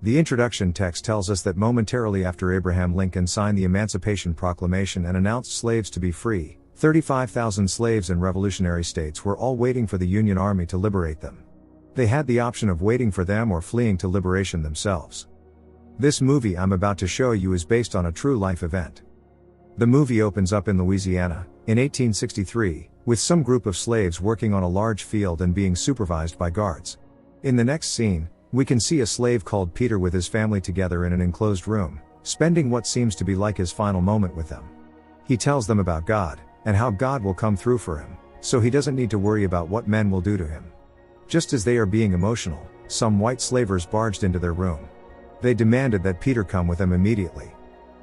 The introduction text tells us that momentarily after Abraham Lincoln signed the Emancipation Proclamation and announced slaves to be free, 35,000 slaves in revolutionary states were all waiting for the Union Army to liberate them. They had the option of waiting for them or fleeing to liberation themselves. This movie I'm about to show you is based on a true life event. The movie opens up in Louisiana, in 1863, with some group of slaves working on a large field and being supervised by guards. In the next scene, we can see a slave called Peter with his family together in an enclosed room, spending what seems to be like his final moment with them. He tells them about God, and how God will come through for him, so he doesn't need to worry about what men will do to him. Just as they are being emotional, some white slavers barged into their room. They demanded that Peter come with them immediately.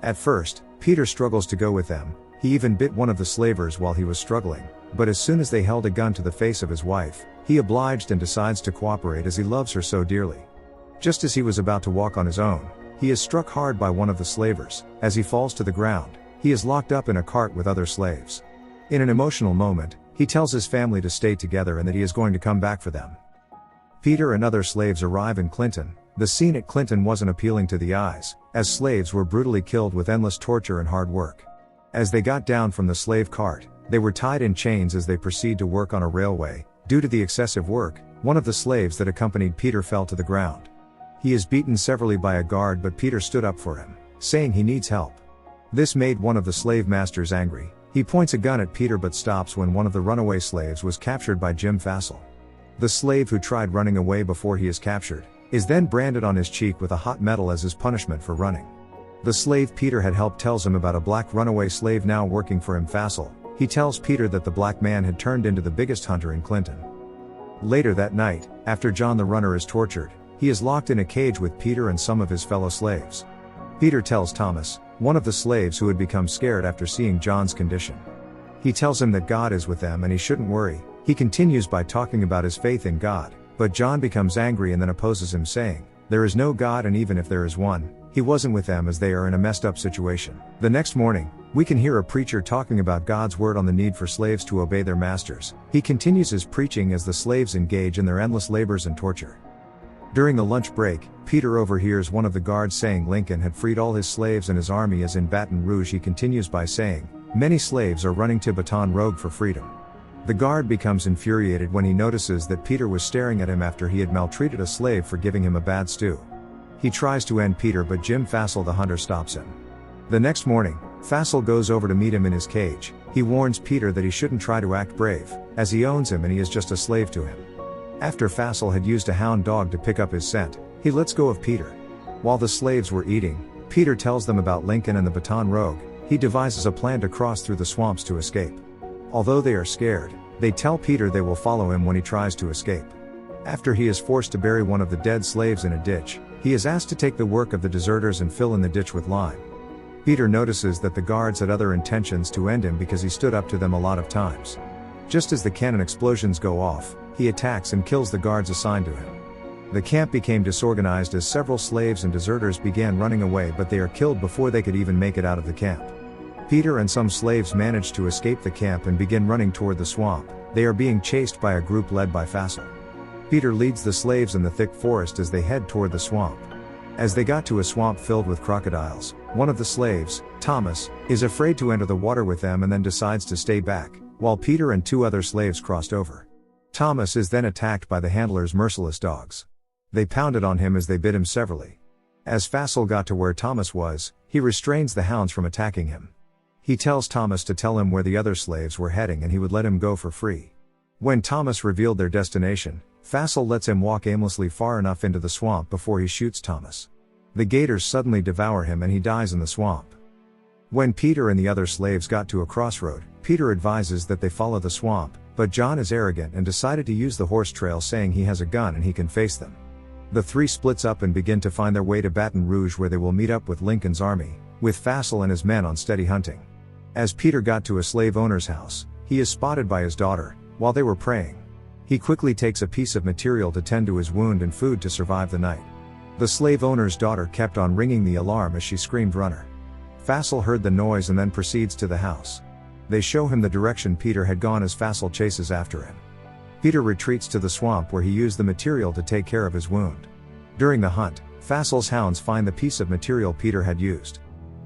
At first, Peter struggles to go with them. He even bit one of the slavers while he was struggling, but as soon as they held a gun to the face of his wife, he obliged and decides to cooperate as he loves her so dearly. Just as he was about to walk on his own, he is struck hard by one of the slavers. As he falls to the ground, he is locked up in a cart with other slaves. In an emotional moment, he tells his family to stay together and that he is going to come back for them. Peter and other slaves arrive in Clinton. The scene at Clinton wasn't appealing to the eyes, as slaves were brutally killed with endless torture and hard work. As they got down from the slave cart, they were tied in chains as they proceed to work on a railway. Due to the excessive work, one of the slaves that accompanied Peter fell to the ground. He is beaten severely by a guard, but Peter stood up for him, saying he needs help. This made one of the slave masters angry. He points a gun at Peter but stops when one of the runaway slaves was captured by Jim Fassel. The slave who tried running away before he is captured is then branded on his cheek with a hot metal as his punishment for running. The slave Peter had helped tells him about a black runaway slave now working for him, Fassel. He tells Peter that the black man had turned into the biggest hunter in Clinton. Later that night, after John the runner is tortured, he is locked in a cage with Peter and some of his fellow slaves. Peter tells Thomas, one of the slaves who had become scared after seeing John's condition. He tells him that God is with them and he shouldn't worry. He continues by talking about his faith in God, but John becomes angry and then opposes him, saying, "There is no God, and even if there is one, he wasn't with them as they are in a messed up situation." The next morning, we can hear a preacher talking about God's word on the need for slaves to obey their masters. He continues his preaching as the slaves engage in their endless labors and torture. During the lunch break, Peter overhears one of the guards saying Lincoln had freed all his slaves and his army is in Baton Rouge. He continues by saying, "Many slaves are running to Baton Rouge for freedom." The guard becomes infuriated when he notices that Peter was staring at him after he had maltreated a slave for giving him a bad stew. He tries to end Peter, but Jim Fassel the hunter stops him. The next morning, Fassel goes over to meet him in his cage. He warns Peter that he shouldn't try to act brave, as he owns him and he is just a slave to him. After Fassel had used a hound dog to pick up his scent, he lets go of Peter. While the slaves were eating, Peter tells them about Lincoln and the Baton Rouge. He devises a plan to cross through the swamps to escape. Although they are scared, they tell Peter they will follow him when he tries to escape. After he is forced to bury one of the dead slaves in a ditch, he is asked to take the work of the deserters and fill in the ditch with lime. Peter notices that the guards had other intentions to end him because he stood up to them a lot of times. Just as the cannon explosions go off, he attacks and kills the guards assigned to him. The camp became disorganized as several slaves and deserters began running away, but they are killed before they could even make it out of the camp. Peter and some slaves manage to escape the camp and begin running toward the swamp. They are being chased by a group led by Fassel. Peter leads the slaves in the thick forest as they head toward the swamp. As they got to a swamp filled with crocodiles, one of the slaves, Thomas, is afraid to enter the water with them and then decides to stay back, while Peter and two other slaves crossed over. Thomas is then attacked by the handler's merciless dogs. They pounded on him as they bit him severely. As Fassel got to where Thomas was, he restrains the hounds from attacking him. He tells Thomas to tell him where the other slaves were heading and he would let him go for free. When Thomas revealed their destination, Fassel lets him walk aimlessly far enough into the swamp before he shoots Thomas. The gators suddenly devour him and he dies in the swamp. When Peter and the other slaves got to a crossroad, Peter advises that they follow the swamp, but John is arrogant and decided to use the horse trail, saying he has a gun and he can face them. The three splits up and begin to find their way to Baton Rouge, where they will meet up with Lincoln's army, with Fassel and his men on steady hunting. As Peter got to a slave owner's house, he is spotted by his daughter, while they were praying. He quickly takes a piece of material to tend to his wound and food to survive the night. The slave owner's daughter kept on ringing the alarm as she screamed "Runner!" Fassel heard the noise and then proceeds to the house. They show him the direction Peter had gone as Fassel chases after him. Peter retreats to the swamp where he used the material to take care of his wound. During the hunt, Fassel's hounds find the piece of material Peter had used.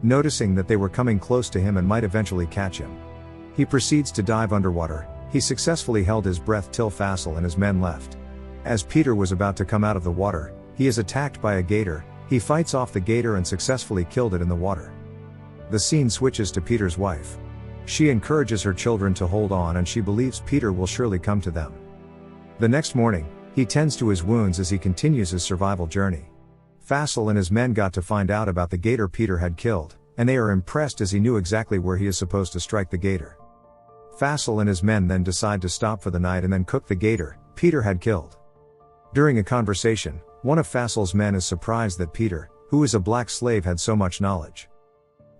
Noticing that they were coming close to him and might eventually catch him, he proceeds to dive underwater. He successfully held his breath till Fassel and his men left. As Peter was about to come out of the water, he is attacked by a gator. He fights off the gator and successfully killed it in the water. The scene switches to Peter's wife. She encourages her children to hold on and she believes Peter will surely come to them. The next morning, he tends to his wounds as he continues his survival journey. Fassel and his men got to find out about the gator Peter had killed, and they are impressed as he knew exactly where he is supposed to strike the gator. Fassel and his men then decide to stop for the night and then cook the gator Peter had killed. During a conversation, one of Fassel's men is surprised that Peter, who is a black slave, had so much knowledge.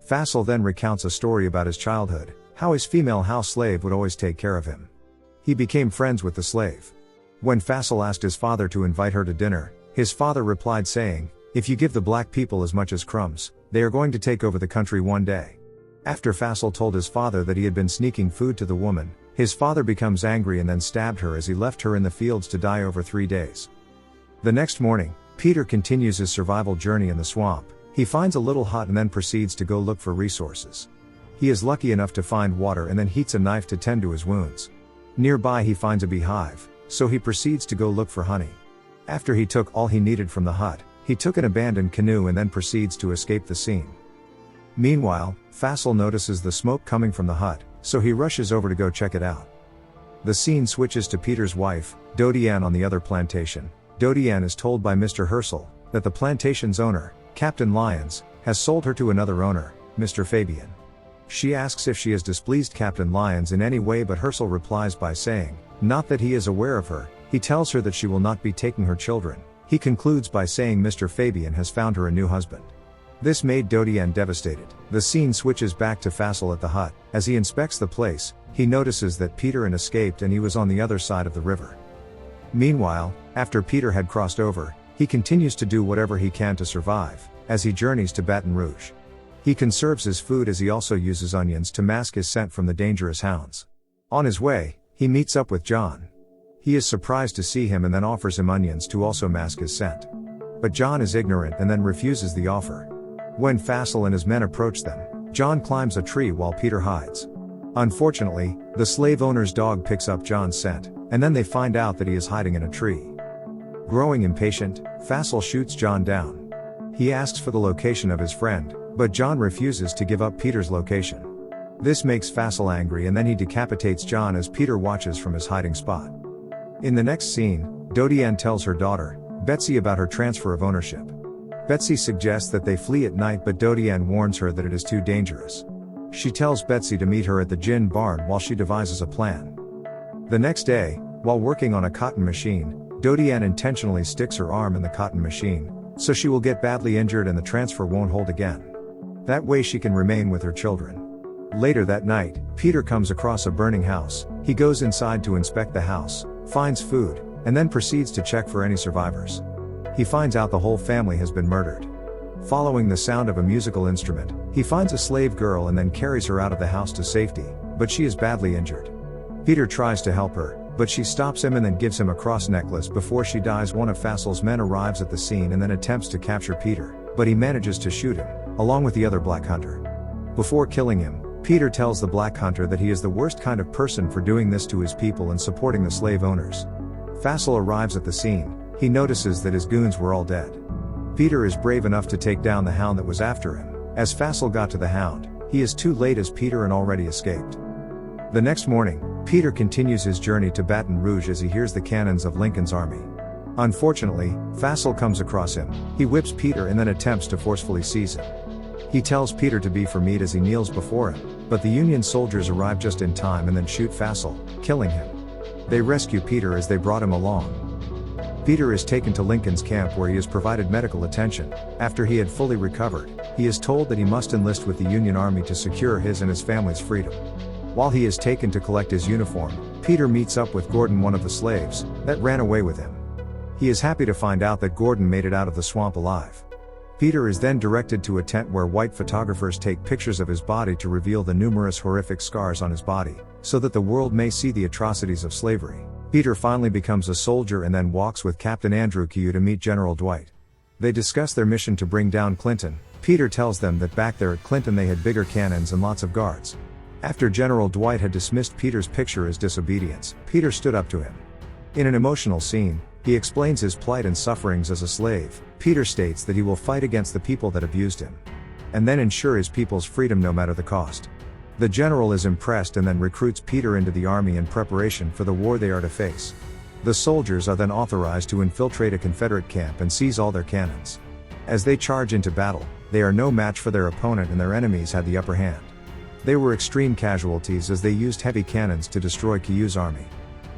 Fassel then recounts a story about his childhood, how his female house slave would always take care of him. He became friends with the slave. When Fassel asked his father to invite her to dinner, his father replied saying, "If you give the black people as much as crumbs, they are going to take over the country one day." After Fassel told his father that he had been sneaking food to the woman, his father becomes angry and then stabbed her as he left her in the fields to die over 3 days. The next morning, Peter continues his survival journey in the swamp. He finds a little hut and then proceeds to go look for resources. He is lucky enough to find water and then heats a knife to tend to his wounds. Nearby he finds a beehive, so he proceeds to go look for honey. After he took all he needed from the hut, he took an abandoned canoe and then proceeds to escape the scene. Meanwhile, Fassel notices the smoke coming from the hut, so he rushes over to go check it out. The scene switches to Peter's wife, Dodiane, on the other plantation. Dodiane is told by Mr. Herschel that the plantation's owner, Captain Lyons, has sold her to another owner, Mr. Fabian. She asks if she has displeased Captain Lyons in any way, but Herschel replies by saying, not that he is aware of her. He tells her that she will not be taking her children. He concludes by saying Mr. Fabian has found her a new husband. This made Dodiane devastated. The scene switches back to Fassel at the hut. As he inspects the place, he notices that Peter had escaped and he was on the other side of the river. Meanwhile, after Peter had crossed over, he continues to do whatever he can to survive, as he journeys to Baton Rouge. He conserves his food as he also uses onions to mask his scent from the dangerous hounds. On his way, he meets up with John. He is surprised to see him and then offers him onions to also mask his scent. But John is ignorant and then refuses the offer. When Fassel and his men approach them, John climbs a tree while Peter hides. Unfortunately, the slave owner's dog picks up John's scent, and then they find out that he is hiding in a tree. Growing impatient, Fassel shoots John down. He asks for the location of his friend, but John refuses to give up Peter's location. This makes Fassel angry and then he decapitates John as Peter watches from his hiding spot. In the next scene, Dodiane tells her daughter, Betsy, about her transfer of ownership. Betsy suggests that they flee at night, but Dodiane warns her that it is too dangerous. She tells Betsy to meet her at the gin barn while she devises a plan. The next day, while working on a cotton machine, Dodiane intentionally sticks her arm in the cotton machine, so she will get badly injured and the transfer won't hold again. That way she can remain with her children. Later that night, Peter comes across a burning house. He goes inside to inspect the house, finds food, and then proceeds to check for any survivors. He finds out the whole family has been murdered. Following the sound of a musical instrument, he finds a slave girl and then carries her out of the house to safety, but she is badly injured. Peter tries to help her, but she stops him and then gives him a cross necklace before she dies. One of Fassel's men arrives at the scene and then attempts to capture Peter, but he manages to shoot him, along with the other black hunter. Before killing him, Peter tells the black hunter that he is the worst kind of person for doing this to his people and supporting the slave owners. Fassel arrives at the scene. He notices that his goons were all dead. Peter is brave enough to take down the hound that was after him. As Fassel got to the hound, he is too late as Peter had already escaped. The next morning, Peter continues his journey to Baton Rouge as he hears the cannons of Lincoln's army. Unfortunately, Fassel comes across him. He whips Peter and then attempts to forcefully seize him. He tells Peter to be for meat as he kneels before him, but the Union soldiers arrive just in time and then shoot Fassel, killing him. They rescue Peter as they brought him along. Peter is taken to Lincoln's camp where he is provided medical attention. After he had fully recovered, he is told that he must enlist with the Union Army to secure his and his family's freedom. While he is taken to collect his uniform, Peter meets up with Gordon, one of the slaves that ran away with him. He is happy to find out that Gordon made it out of the swamp alive. Peter is then directed to a tent where white photographers take pictures of his body to reveal the numerous horrific scars on his body, so that the world may see the atrocities of slavery. Peter finally becomes a soldier and then walks with Captain Andrew Q to meet General Dwight. They discuss their mission to bring down Clinton. Peter tells them that back there at Clinton they had bigger cannons and lots of guards. After General Dwight had dismissed Peter's picture as disobedience, Peter stood up to him. In an emotional scene, he explains his plight and sufferings as a slave. Peter states that he will fight against the people that abused him, and then ensure his people's freedom no matter the cost. The general is impressed and then recruits Peter into the army in preparation for the war they are to face. The soldiers are then authorized to infiltrate a Confederate camp and seize all their cannons. As they charge into battle, they are no match for their opponent and their enemies had the upper hand. They were extreme casualties as they used heavy cannons to destroy Kiyu's army.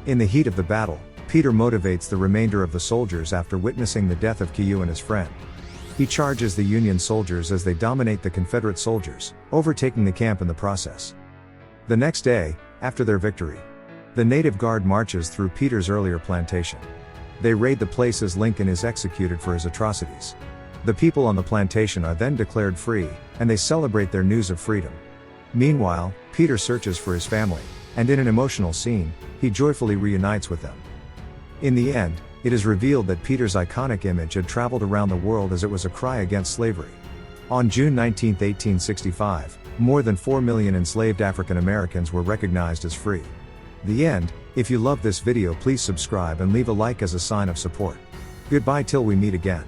In the heat of the battle, Peter motivates the remainder of the soldiers after witnessing the death of Kiyu and his friend. He charges the Union soldiers as they dominate the Confederate soldiers, overtaking the camp in the process. The next day, after their victory, the native guard marches through Peter's earlier plantation. They raid the place as Lincoln is executed for his atrocities. The people on the plantation are then declared free, and they celebrate their news of freedom. Meanwhile, Peter searches for his family, and in an emotional scene, he joyfully reunites with them. In the end, it is revealed that Peter's iconic image had traveled around the world as it was a cry against slavery. On June 19, 1865, more than 4 million enslaved African Americans were recognized as free. The end. If you love this video, please subscribe and leave a like as a sign of support. Goodbye till we meet again.